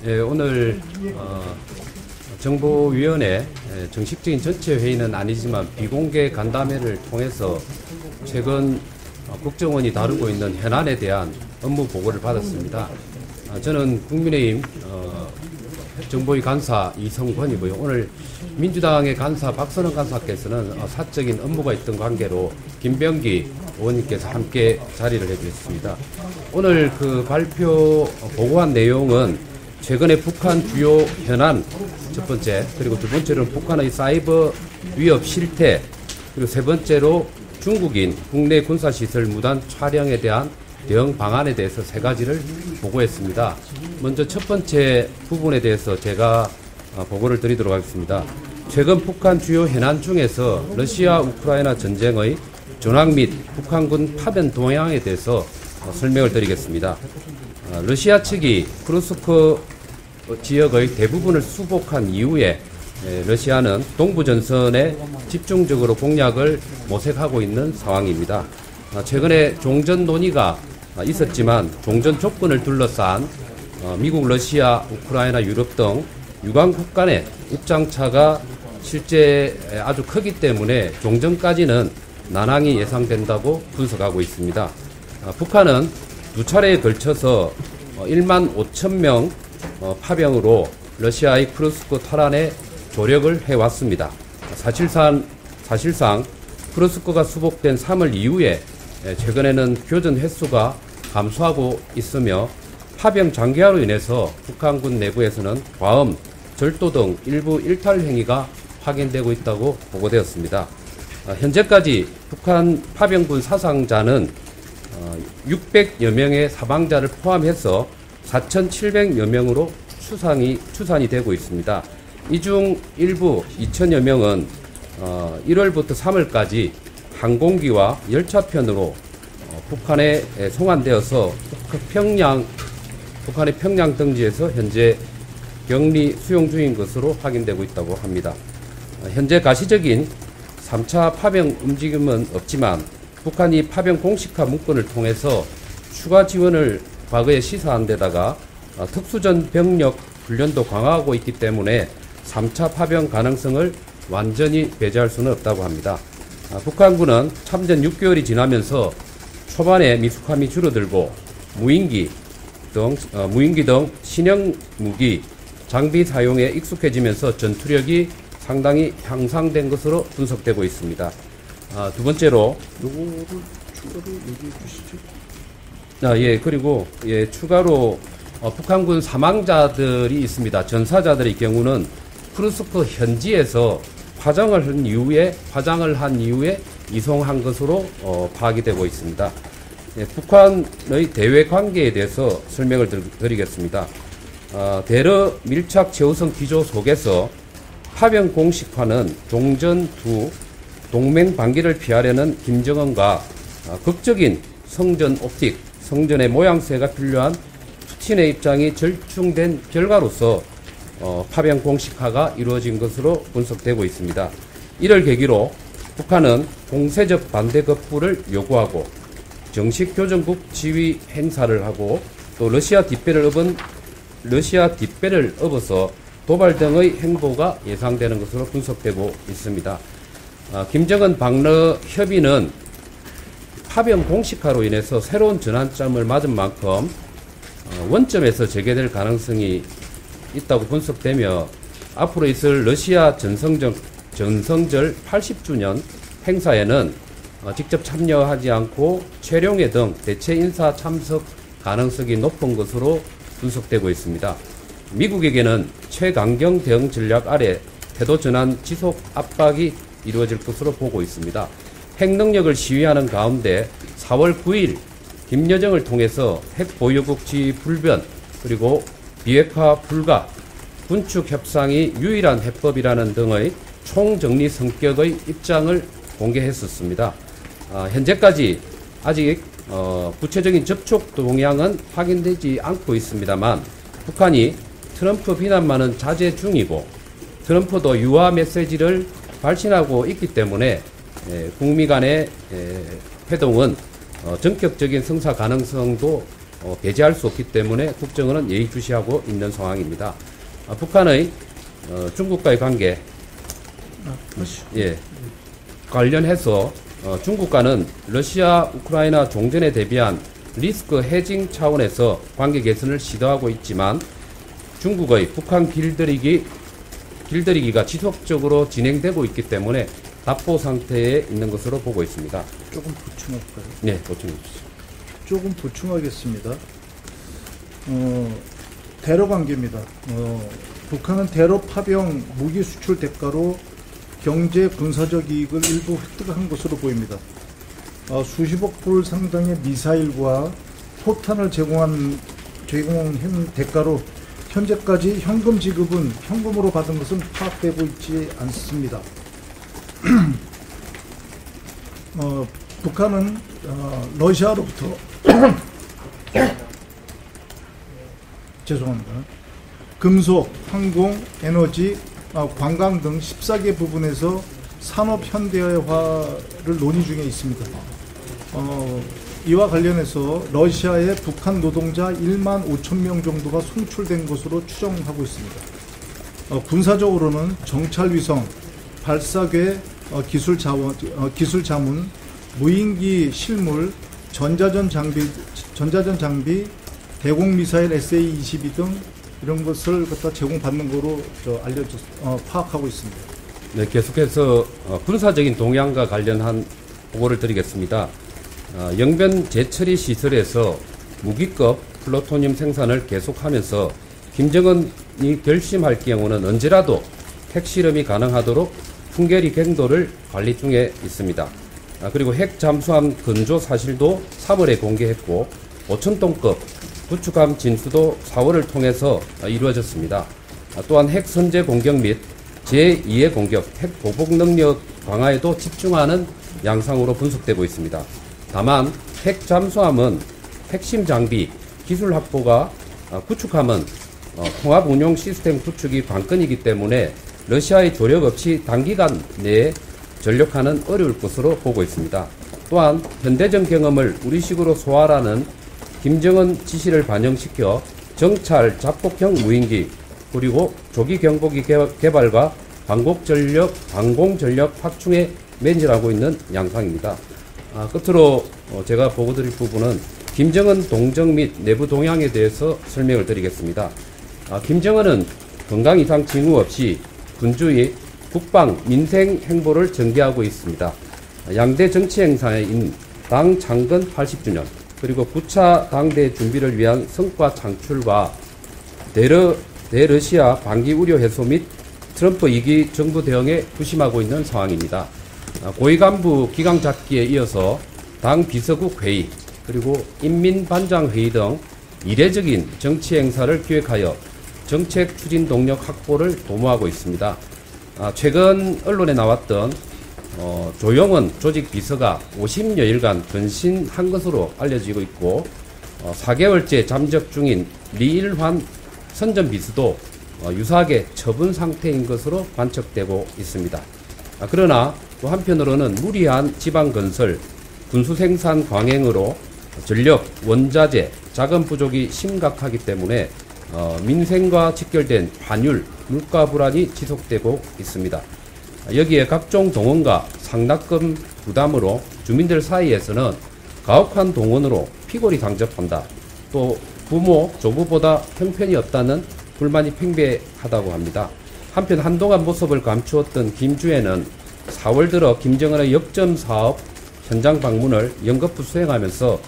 예, 오늘 정보위원회 정식적인 전체 회의는 아니지만 비공개 간담회를 통해서 최근 국정원이 다루고 있는 현안에 대한 업무 보고를 받았습니다. 저는 국민의힘 정보위 간사 이성권이고요. 오늘 민주당의 간사 박선원 간사께서는 사적인 업무가 있던 관계로 김병기 의원님께서 함께 자리를 해주셨습니다. 오늘 그 발표 보고한 내용은 최근에 북한 주요 현안 첫 번째, 그리고 두 번째로는 북한의 사이버 위협 실태, 그리고 세 번째로 중국인 국내 군사시설 무단 촬영에 대한 대응 방안에 대해서 세 가지를 보고했습니다. 먼저 첫 번째 부분에 대해서 제가 보고를 드리도록 하겠습니다. 최근 북한 주요 현안 중에서 러시아 우크라이나 전쟁의 전황 및 북한군 파병 동향에 대해서 설명을 드리겠습니다. 러시아 측이 쿠르스크 지역의 대부분을 수복한 이후에 러시아는 동부 전선에 집중적으로 공략을 모색하고 있는 상황입니다. 최근에 종전 논의가 있었지만 종전 조건을 둘러싼 미국, 러시아, 우크라이나, 유럽 등 유관국 간의 입장차가 실제 아주 크기 때문에 종전까지는 난항이 예상된다고 분석하고 있습니다. 북한은 두 차례에 걸쳐서 1만 5천 명 파병으로 러시아의 쿠르스크 탈환에 조력을 해왔습니다. 사실상 쿠르스크가 수복된 3월 이후에 최근에는 교전 횟수가 감소하고 있으며 파병 장기화로 인해서 북한군 내부에서는 과음, 절도 등 일부 일탈 행위가 확인되고 있다고 보고되었습니다. 현재까지 북한 파병군 사상자는 600여 명의 사망자를 포함해서 4,700여 명으로 추산이 되고 있습니다. 이 중 일부 2,000여 명은 1월부터 3월까지 항공기와 열차편으로 북한에 송환되어서 북한의 평양 등지에서 현재 격리 수용 중인 것으로 확인되고 있다고 합니다. 현재 가시적인 3차 파병 움직임은 없지만 북한이 파병 공식화 문건을 통해서 추가 지원을 과거에 시사한 데다가 특수전 병력 훈련도 강화하고 있기 때문에 3차 파병 가능성을 완전히 배제할 수는 없다고 합니다. 북한군은 참전 6개월이 지나면서 초반에 미숙함이 줄어들고 무인기 등 신형 무기, 장비 사용에 익숙해지면서 전투력이 상당히 향상된 것으로 분석되고 있습니다. 두 번째로 요거를 추가로 얘기해 주시죠. 그리고 추가로 북한군 사망자들이 있습니다. 전사자들의 경우는 쿠르스크 현지에서 화장을 한 이후에 이송한 것으로 파악이 되고 있습니다. 북한의 대외 관계에 대해서 설명을 드리겠습니다. 대러 밀착 최우선 기조 속에서 파병 공식화는 종전 후 동맹 반기를 피하려는 김정은과 극적인 성전 옵틱, 성전의 모양새가 필요한 푸틴의 입장이 절충된 결과로서 파병 공식화가 이루어진 것으로 분석되고 있습니다. 이를 계기로 북한은 공세적 반대 거부를 요구하고 정식 교전국 지휘 행사를 하고 또 러시아 뒷배를 업어서 도발 등의 행보가 예상되는 것으로 분석되고 있습니다. 김정은 박러 협의는 파병 공식화로 인해서 새로운 전환점을 맞은 만큼 원점에서 재개될 가능성이 있다고 분석되며 앞으로 있을 러시아 전성절 80주년 행사에는 직접 참여하지 않고 최룡해 등 대체 인사 참석 가능성이 높은 것으로 분석되고 있습니다. 미국에게는 최강경 대응 전략 아래 태도 전환 지속 압박이 이루어질 것으로 보고 있습니다. 핵 능력을 시위하는 가운데 4월 9일 김여정을 통해서 핵 보유국 지위 불변 그리고 비핵화 불가, 군축 협상이 유일한 해법이라는 등의 총정리 성격의 입장을 공개했었습니다. 현재까지 아직 구체적인 접촉 동향은 확인되지 않고 있습니다만 북한이 트럼프 비난만은 자제 중이고 트럼프도 유화 메시지를 발신하고 있기 때문에 북미 간의 회동은 전격적인 성사 가능성도 배제할 수 없기 때문에 국정원은 예의주시하고 있는 상황입니다. 북한의 중국과의 관계 관련해서 중국과는 러시아 우크라이나 종전에 대비한 리스크 해징 차원에서 관계 개선을 시도하고 있지만 중국의 북한 길들이기가 지속적으로 진행되고 있기 때문에 답보 상태에 있는 것으로 보고 있습니다. 조금 보충할까요? 네, 보충해 주시죠. 조금 보충하겠습니다. 대러 관계입니다. 북한은 대러 파병 무기 수출 대가로 경제 군사적 이익을 일부 획득한 것으로 보입니다. 수십억 불 상당의 미사일과 포탄을 제공한 대가로 현재까지 현금 지급은 현금으로 받은 것은 파악되고 있지 않습니다. 북한은 러시아로부터 죄송합니다. 금속, 항공, 에너지, 관광 등 14개 부분에서 산업 현대화를 논의 중에 있습니다. 이와 관련해서 러시아에 북한 노동자 1만 5천 명 정도가 송출된 것으로 추정하고 있습니다. 군사적으로는 정찰위성, 발사궤, 기술 자문, 무인기 실물, 전자전 장비, 대공미사일 SA-22 등 이런 것을 갖다 제공받는 거로 파악하고 있습니다. 네, 계속해서 군사적인 동향과 관련한 보고를 드리겠습니다. 영변 재처리 시설에서 무기급 플루토늄 생산을 계속하면서 김정은이 결심할 경우는 언제라도 핵실험이 가능하도록 풍계리 갱도를 관리 중에 있습니다. 그리고 핵 잠수함 건조 사실도 3월에 공개했고 5,000톤급 구축함 진수도 4월을 통해서 이루어졌습니다. 또한 핵 선제 공격 및 제2의 공격, 핵 보복 능력 강화에도 집중하는 양상으로 분석되고 있습니다. 다만 핵 잠수함은 핵심 장비, 기술 확보가 구축함은 통합 운용 시스템 구축이 관건이기 때문에 러시아의 조력 없이 단기간 내에 전력화는 어려울 것으로 보고 있습니다. 또한 현대전 경험을 우리식으로 소화하라는 김정은 지시를 반영시켜 정찰 작곡형 무인기 그리고 조기 경보기 개발과 방공전력 확충에 매진하고 있는 양상입니다. 끝으로 제가 보고드릴 부분은 김정은 동정 및 내부 동향에 대해서 설명을 드리겠습니다. 김정은은 건강 이상 징후 없이 군주의 국방, 민생 행보를 전개하고 있습니다. 양대 정치 행사인 당 창건 80주년, 그리고 9차 당대 준비를 위한 성과 창출과 대러시아 반기 우려 해소 및 트럼프 2기 정부 대응에 부심하고 있는 상황입니다. 고위 간부 기강 잡기에 이어서 당 비서국 회의, 그리고 인민반장 회의 등 이례적인 정치 행사를 기획하여 정책 추진 동력 확보를 도모하고 있습니다. 최근 언론에 나왔던 조영원 조직 비서가 50여일간 근신한 것으로 알려지고 있고 4개월째 잠적 중인 리일환 선전 비서도 유사하게 처분 상태인 것으로 관측되고 있습니다. 그러나 또 한편으로는 무리한 지방건설, 군수생산 광행으로 전력, 원자재, 자금 부족이 심각하기 때문에 민생과 직결된 환율, 물가 불안이 지속되고 있습니다. 여기에 각종 동원과 상납금 부담으로 주민들 사이에서는 가혹한 동원으로 피골이 강접한다. 또 부모, 조부보다 형편이 없다는 불만이 팽배하다고 합니다. 한편 한동안 모습을 감추었던 김주애는 4월 들어 김정은의 역점 사업 현장 방문을 연거푸 수행하면서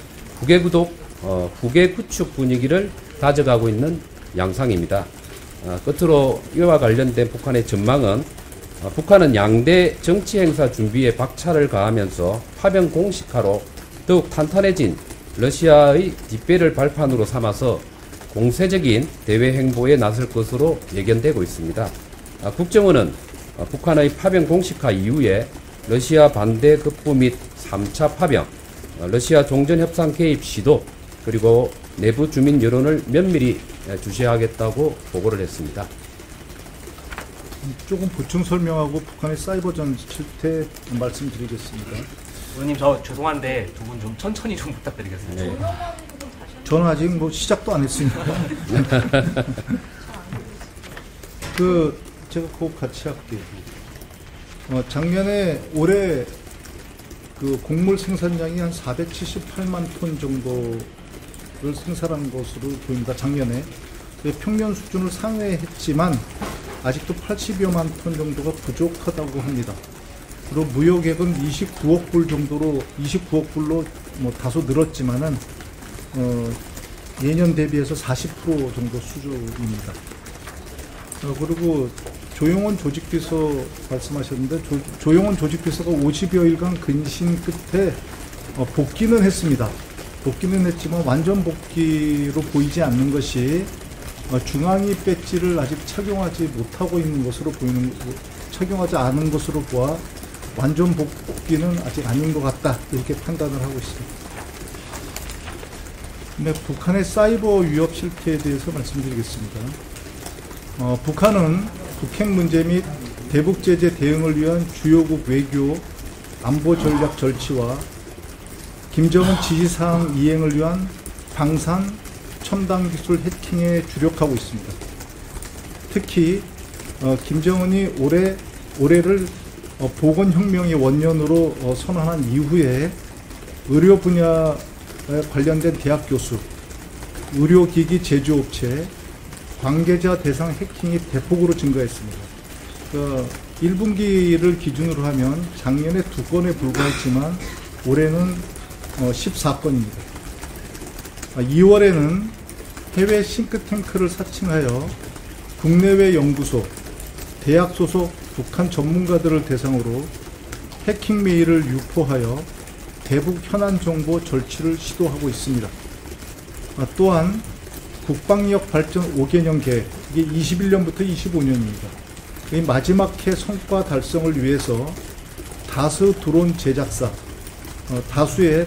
국외 구축 분위기를 다져가고 있는 양상입니다. 끝으로 이와 관련된 북한의 전망은 북한은 양대 정치 행사 준비에 박차를 가하면서 파병 공식화로 더욱 탄탄해진 러시아의 뒷배를 발판으로 삼아서 공세적인 대외 행보에 나설 것으로 예견되고 있습니다. 국정원은 북한의 파병 공식화 이후에 러시아 반대 급부 및 3차 파병, 러시아 종전협상 개입 시도, 그리고 내부 주민 여론을 면밀히 주시하겠다고 보고를 했습니다. 조금 보충 설명하고 북한의 사이버전 실태 말씀드리겠습니다. 의원님 저 죄송한데 두 분 좀 천천히 좀 부탁드리겠습니다. 네. 저는 아직 뭐 시작도 안 했으니까. 제가 그거 같이 할게요. 작년에 올해 그 곡물 생산량이 한 478만 톤 정도를 생산한 것으로 보입니다. 작년에. 평년 수준을 상회했지만 아직도 80여만 톤 정도가 부족하다고 합니다. 그리고 무역액은 29억 불 정도로 29억 불로 뭐 다소 늘었지만은 예년 대비해서 40% 정도 수준입니다. 그리고 조용원 조직비서 말씀하셨는데 조용원 조직비서가 50여일간 근신 끝에 복귀는 했습니다. 복귀는 했지만 완전 복귀로 보이지 않는 것이 중앙위 배지를 아직 착용하지 못하고 있는 것으로 착용하지 않은 것으로 보아 완전 복귀는 아직 아닌 것 같다, 이렇게 판단을 하고 있습니다. 네, 북한의 사이버 위협 실태에 대해서 말씀드리겠습니다. 북한은 북핵 문제 및 대북 제재 대응을 위한 주요국 외교 안보 전략 절치와 김정은 지시사항 이행을 위한 방산 첨단 기술 해킹에 주력하고 있습니다. 특히 김정은이 올해를 보건혁명의 원년으로 선언한 이후에 의료 분야에 관련된 대학 교수, 의료기기 제조업체, 관계자 대상 해킹이 대폭으로 증가했습니다. 1분기를 기준으로 하면 작년에 2건에 불과했지만 올해는 14건입니다. 2월에는 해외 싱크탱크를 사칭하여 국내외 연구소, 대학 소속 북한 전문가들을 대상으로 해킹 메일을 유포하여 대북 현안 정보 절취를 시도하고 있습니다. 또한 국방력 발전 5개년 계획, 이게 21년부터 25년입니다. 이 마지막 해 성과 달성을 위해서 다수의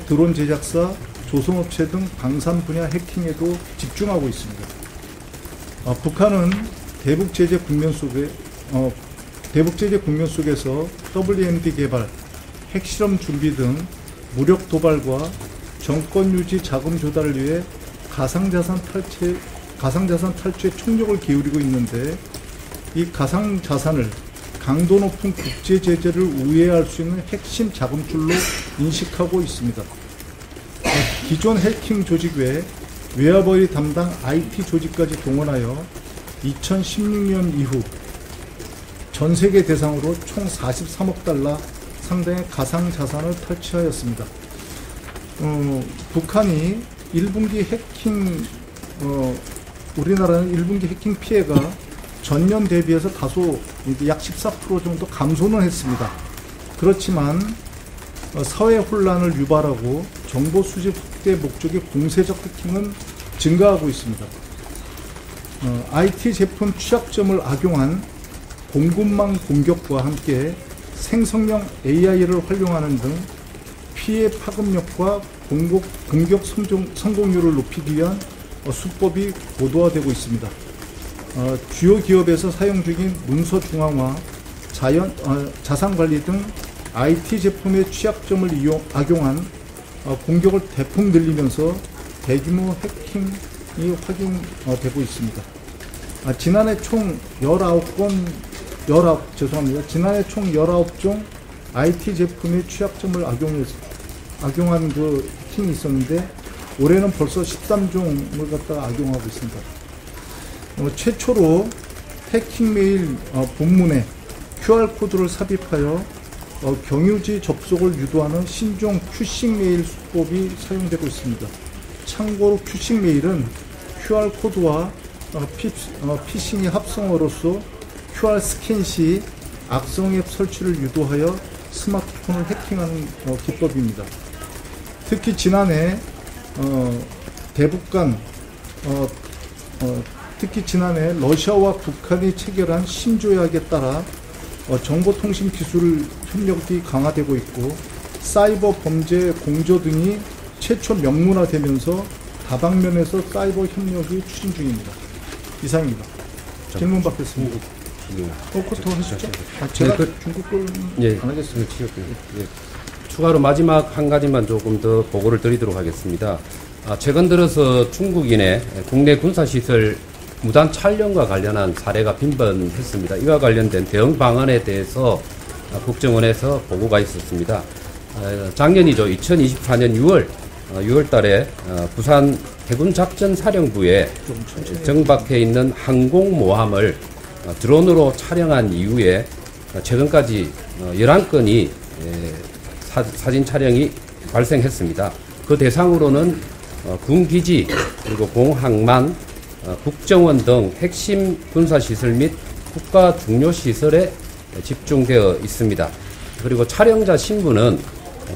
드론 제작사, 조성업체 등 방산 분야 해킹에도 집중하고 있습니다. 북한은 대북 제재 국면 속에서 WMD 개발, 핵실험 준비 등 무력 도발과 정권 유지 자금 조달을 위해 가상자산 탈취에 총력을 기울이고 있는데, 이 가상자산을 강도 높은 국제 제재를 우회할 수 있는 핵심 자금줄로 인식하고 있습니다. 기존 해킹 조직 외 외화벌이 담당 IT 조직까지 동원하여 2016년 이후 전 세계 대상으로 총 43억 달러 상당의 가상자산을 탈취하였습니다. 북한이 1분기 해킹, 우리나라는 1분기 해킹 피해가 전년 대비해서 다소 약 14% 정도 감소는 했습니다. 그렇지만 사회 혼란을 유발하고 정보 수집 확대 목적의 공세적 해킹은 증가하고 있습니다. IT 제품 취약점을 악용한 공급망 공격과 함께 생성형 AI를 활용하는 등 피해 파급력과 공격 성공률을 높이기 위한 수법이 고도화되고 있습니다. 주요 기업에서 사용 중인 문서 중앙화, 자산관리 등 IT 제품의 취약점을 악용한 공격을 대폭 늘리면서 대규모 해킹이 확인되고 있습니다. 지난해 총 19종 IT 제품의 취약점을 악용한 그 해킹이 있었는데, 올해는 벌써 13종을 갖다가 악용하고 있습니다. 최초로 해킹 메일 본문에 QR코드를 삽입하여 경유지 접속을 유도하는 신종 큐싱 메일 수법이 사용되고 있습니다. 참고로 큐싱 메일은 QR코드와 피싱의 합성어로서 QR 스캔 시 악성 앱 설치를 유도하여 스마트폰을 해킹하는 기법입니다. 특히 지난해 러시아와 북한이 체결한 신조약에 따라 정보통신 기술 협력이 강화되고 있고, 사이버 범죄 공조 등이 최초 명문화되면서 다방면에서 사이버 협력이 추진 중입니다. 이상입니다. 질문 받겠습니다. 코터 하시죠? 제가 중국 걸 안 하겠습니다. 추가로 마지막 한 가지만 조금 더 보고를 드리도록 하겠습니다. 최근 들어서 중국인의 국내 군사시설 무단 촬영과 관련한 사례가 빈번했습니다. 이와 관련된 대응 방안에 대해서 국정원에서 보고가 있었습니다. 작년이죠. 2024년 6월 달에 부산 해군작전사령부에 정박해 있는 항공모함을 드론으로 촬영한 이후에 최근까지 11건이 사진 촬영이 발생했습니다. 그 대상으로는 군기지 그리고 공항만, 국정원 등 핵심 군사시설 및 국가 중요시설에 집중되어 있습니다. 그리고 촬영자 신분은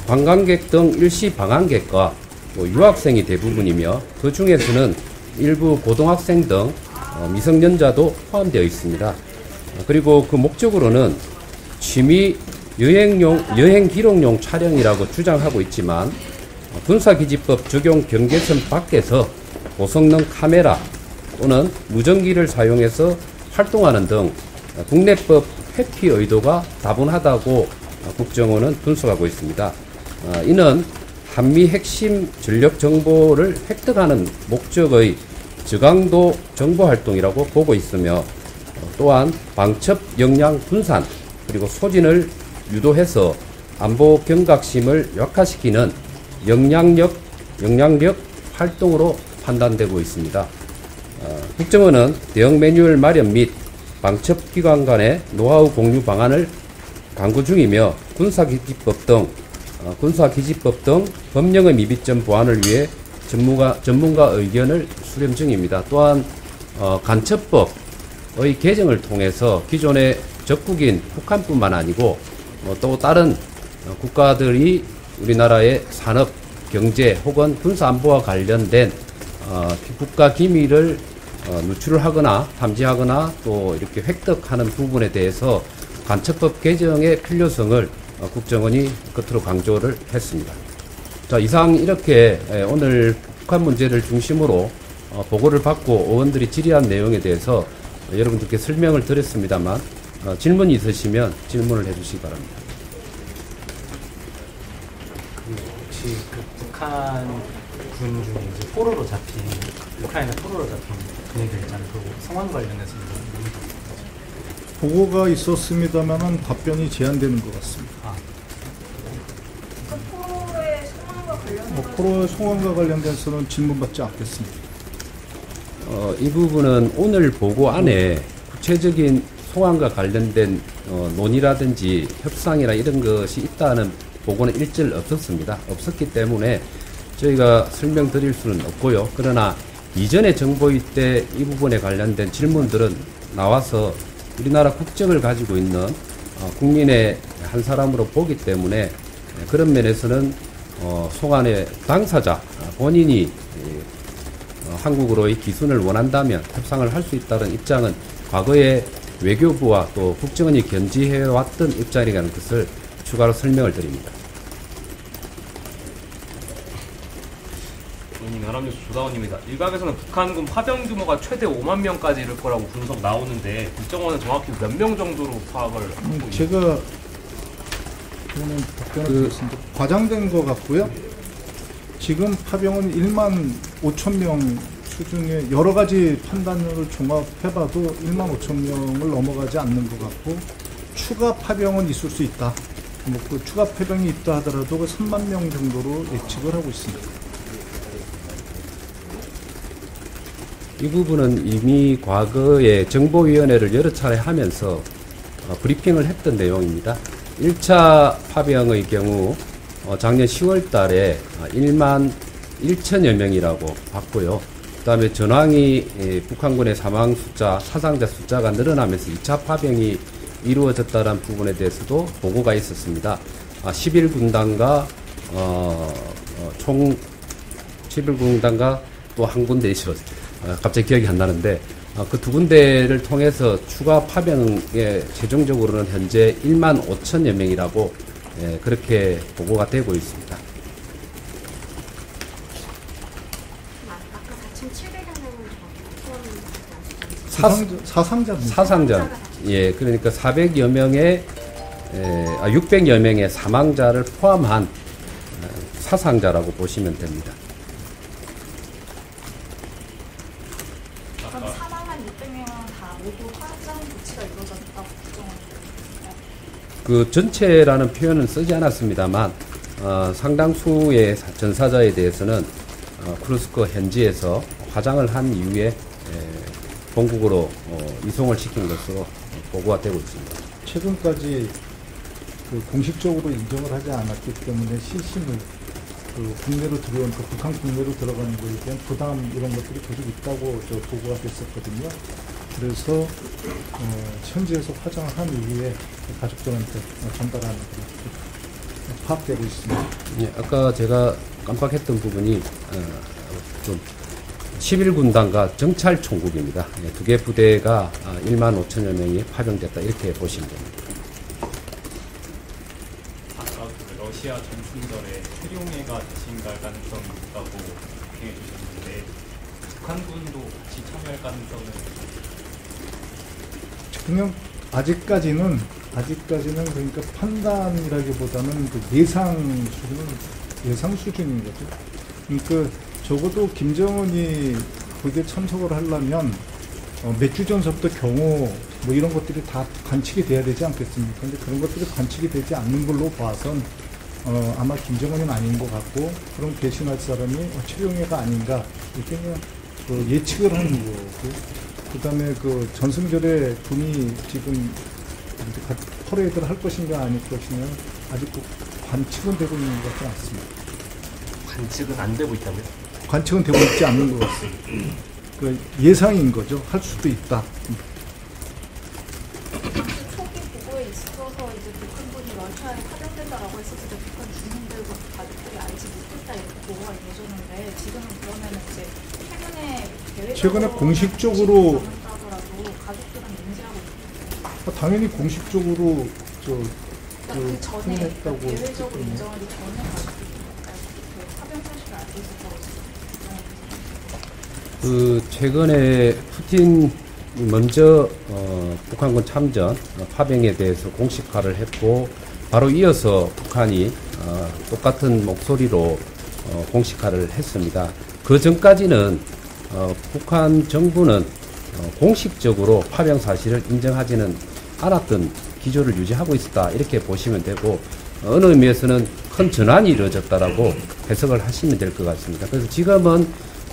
관광객 등 일시 방한객과 유학생이 대부분이며 그 중에서는 일부 고등학생 등 미성년자도 포함되어 있습니다. 그리고 그 목적으로는 취미 여행 기록용 촬영이라고 주장하고 있지만 군사기지법 적용 경계선 밖에서 고성능 카메라 또는 무전기를 사용해서 활동하는 등 국내법 회피 의도가 다분하다고 국정원은 분석하고 있습니다. 이는 한미 핵심 전력 정보를 획득하는 목적의 저강도 정보활동이라고 보고 있으며 또한 방첩 역량 분산 그리고 소진을 유도해서 안보 경각심을 약화시키는 역량력 활동으로 판단되고 있습니다. 국정원은 대응 매뉴얼 마련 및 방첩기관 간의 노하우 공유 방안을 강구 중이며 군사기지법 등 법령의 미비점 보완을 위해 전문가 의견을 수렴 중입니다. 또한 간첩법의 개정을 통해서 기존의 적국인 북한뿐만 아니고 또 다른 국가들이 우리나라의 산업, 경제 혹은 군사안보와 관련된 국가 기밀을 누출을 하거나 탐지하거나 또 이렇게 획득하는 부분에 대해서 간첩법 개정의 필요성을 국정원이 끝으로 강조를 했습니다. 자, 이상 이렇게 오늘 북한 문제를 중심으로 보고를 받고 의원들이 질의한 내용에 대해서 여러분들께 설명을 드렸습니다만 질문이 있으시면 질문을 해주시기 바랍니다. 혹시 북한 군 중에 이제 포로로 잡힌 우크라이나 포로로 잡힌 분위기를 있잖아요. 그 성원 관련해서 보고가 있었습니다만은 답변이 제한되는 것 같습니다. 포로의 송환과 관련돼서는 질문받지 않겠습니다. 이 부분은 오늘 보고 안에 구체적인 송환과 관련된 논의라든지 협상이나 이런 것이 있다는 보고는 일절 없었습니다. 없었기 때문에 저희가 설명드릴 수는 없고요. 그러나 이전의 정보일 때 이 부분에 관련된 질문들은 나와서 우리나라 국적을 가지고 있는 국민의 한 사람으로 보기 때문에 그런 면에서는 송환의 당사자 본인이 한국으로의 기순을 원한다면 협상을 할 수 있다는 입장은 과거에 외교부와 또 국정원이 견지해왔던 입장이라는 것을 추가로 설명을 드립니다. 연합뉴스 조다원입니다. 일각에서는 북한군 파병 규모가 최대 5만 명까지 이를 거라고 분석 나오는데 국정원은 정확히 몇 명 정도로 파악을 하고 있나요? 제가 이거는 답변을 드렸습니다. 과장된 것 같고요. 지금 파병은 1만 5천 명 수준의 여러 가지 판단을 종합해봐도 1만 5천 명을 넘어가지 않는 것 같고 추가 파병은 있을 수 있다. 그 추가 파병이 있다 하더라도 그 3만 명 정도로 예측을 하고 있습니다. 이 부분은 이미 과거에 정보위원회를 여러 차례 하면서 브리핑을 했던 내용입니다. 1차 파병의 경우 작년 10월 달에 1만 1천여 명이라고 봤고요. 그 다음에 전황이 북한군의 사망 숫자, 사상자 숫자가 늘어나면서 2차 파병이 이루어졌다는 부분에 대해서도 보고가 있었습니다. 11군단과 총 11군단과 또 한 군데 있었습니다. 갑자기 기억이 안 나는데 그 두 군데를 통해서 추가 파병에 최종적으로는 현재 1만 5천여 명이라고 그렇게 보고가 되고 있습니다. 사상자. 예, 그러니까 400여 명의 600여 명의 사망자를 포함한 사상자라고 보시면 됩니다. 전체적으로 화장 조치가 이루어졌다고 부정합니다. 그 전체라는 표현은 쓰지 않았습니다만 상당수의 전사자에 대해서는 크루스커 현지에서 화장을 한 이후에 본국으로 이송을 시킨 것으로 보고가 되고 있습니다. 최근까지 그 공식적으로 인정을 하지 않았기 때문에 시신을 그 국내로 들어온 그 북한 국내로 들어가는 거에 대한 부담 이런 것들이 계속 있다고 저 보고가 됐었거든요. 그래서 현지에서 화장을 한 이후에 가족들한테 전달하는 그런 파악되고 있습니다. 예, 아까 제가 깜빡했던 부분이 좀 11군단과 정찰총국입니다. 두 개 부대가 1만 5천여 명이 파병됐다 이렇게 보시면 됩니다. 아까 그 러시아 전승절에 트룡해가 대신갈 가능성이 있다고 얘기해 주셨는데 북한군도 같이 참여할 가능성은 그냥 아직까지는 그러니까 판단이라기보다는 그 예상 수준인 거죠. 그러니까 적어도 김정은이 거기에 참석을 하려면 몇 주 전서부터 경호 뭐 이런 것들이 다 관측이 돼야 되지 않겠습니까? 근데 그런 것들이 관측이 되지 않는 걸로 봐선 아마 김정은은 아닌 것 같고 그럼 대신할 사람이 최룡해가 아닌가 이렇게 그냥 예측을 하는 거고 그다음에 그 전승절에 군이 지금 퍼레이드를 할 것인가 아닐 것이냐 아직 관측은 되고 있는 것 같지 않습니다. 관측은 안 되고 있다고요? 관측은 되고 있지 않는 것 같습니다. 그 예상인 거죠. 할 수도 있다. 초기 보고에 있어서 이제 북한군이 러시아에 파병된다라고 했을 때 북한 주민들과 가족들이 알지 못했다 이렇게 보고가 이루어졌는데 지금은 그러면 이제 최근에 공식적으로 하더라도 가족들은 인지하고 있습니다. 당연히 공식적으로 그 전에 했다고 대외적으로 인정하기 전에 가족들이 그 파병 사실을 알고 있었다고 그 최근에 푸틴 먼저 북한군 참전 파병에 대해서 공식화를 했고 바로 이어서 북한이 똑같은 목소리로 공식화를 했습니다. 그 전까지는 북한 정부는 공식적으로 파병 사실을 인정하지는 않았던 기조를 유지하고 있었다 이렇게 보시면 되고 어느 의미에서는 큰 전환이 이루어졌다라고 해석을 하시면 될 것 같습니다. 그래서 지금은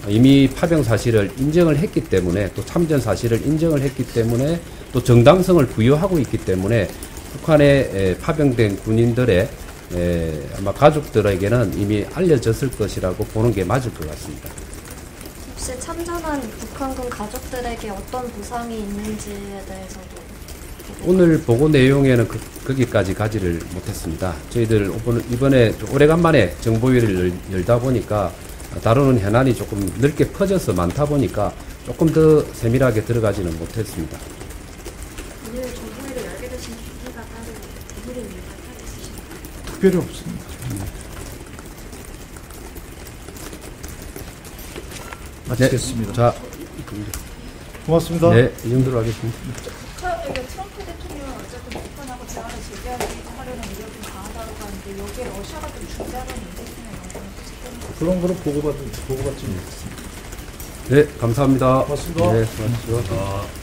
이미 파병 사실을 인정을 했기 때문에 또 참전 사실을 인정을 했기 때문에 또 정당성을 부여하고 있기 때문에 북한에 파병된 군인들의 아마 가족들에게는 이미 알려졌을 것이라고 보는 게 맞을 것 같습니다. 혹시 참전한 북한군 가족들에게 어떤 보상이 있는지에 대해서도 오늘 보고 내용에는 거기까지 가지를 못했습니다. 저희들 이번에 오래간만에 정보위를 열다 보니까 다루는 현안이 조금 넓게 퍼져서 많다 보니까 조금 더 세밀하게 들어가지는 못했습니다. 오늘 정보회를 열게 되신 계기가 따로 이유를 이유가 따로 있으신가요? 특별히 없습니다. 마치겠습니다. 자, 고맙습니다. 네, 이 정도로 하겠습니다. 트럼프 대통령은 어쨌든 북한하고 대화를 재개하려는 의욕이 강하다고 하는데 여기에 러시아가 좀 중재하는 인재심의 영향을 끼치는 그런 거는 보고받지 못했습니다. 네, 감사합니다. 고맙습니다. 네, 수고하십시오.